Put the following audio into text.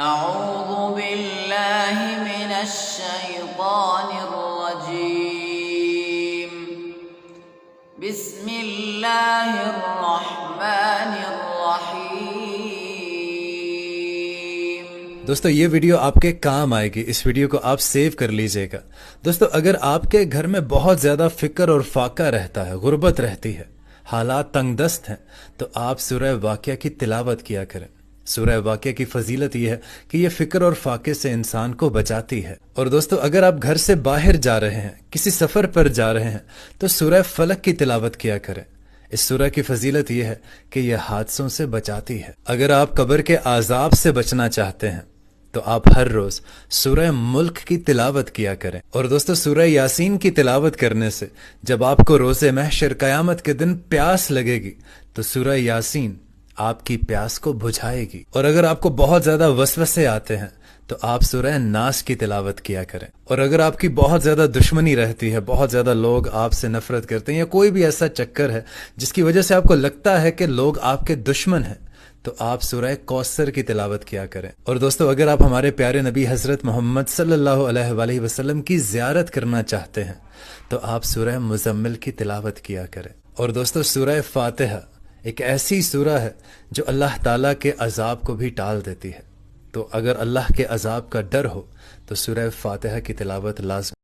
اعوذ باللہ من الشیطان الرجیم بسم اللہ الرحمن الرحیم۔ دوستو یہ ویڈیو آپ کے کام آئے گی، اس ویڈیو کو آپ سیو کر لیجئے گا۔ دوستو اگر آپ کے گھر میں بہت زیادہ فکر اور فاقہ رہتا ہے، غربت رہتی ہے، حالات تنگ دست ہیں، تو آپ سورہ واقعہ کی تلاوت کیا کریں۔ سورہ واقعہ کی فضیلت یہ ہے کہ یہ فکر اور فاقے سے انسان کو بچاتی ہے۔ اور دوستو اگر آپ گھر سے باہر جا رہے ہیں، کسی سفر پر جا رہے ہیں، تو سورہ فلق کی تلاوت کیا کریں۔ اس سورہ کی فضیلت یہ ہے کہ یہ حادثوں سے بچاتی ہے۔ اگر آپ قبر کے عذاب سے بچنا چاہتے ہیں تو آپ ہر روز سورہ ملک کی تلاوت کیا کریں۔ اور دوستو سورہ یاسین کی تلاوت کرنے سے جب آپ کو روز محشر قیامت کے دن پیاس لگے گی تو سورہ یاسین آپ کی پیاس کو بجھائے گی۔ اور اگر آپ کو بہت زیادہ وسوسے آتے ہیں تو آپ سورہ ناس کی تلاوت کیا کریں۔ اور اگر آپ کی بہت زیادہ دشمنی رہتی ہے، بہت زیادہ لوگ آپ سے نفرت کرتے ہیں، یا کوئی بھی ایسا چکر ہے جس کی وجہ سے آپ کو لگتا ہے کہ لوگ آپ کے دشمن ہیں، تو آپ سورہ کوثر کی تلاوت کیا کریں۔ اور دوستو اگر آپ ہمارے پیارے نبی حضرت محمد صلی اللہ علیہ وآلہ وسلم کی زیارت کرنا چاہتے ہیں تو آپ سورہ مزمل کی تلاوت کیا کریں۔ اور دوستو سورہ فاتحہ ایک ایسی سورہ ہے جو اللہ تعالیٰ کے عذاب کو بھی ٹال دیتی ہے، تو اگر اللہ کے عذاب کا ڈر ہو تو سورہ فاتحہ کی تلاوت لازم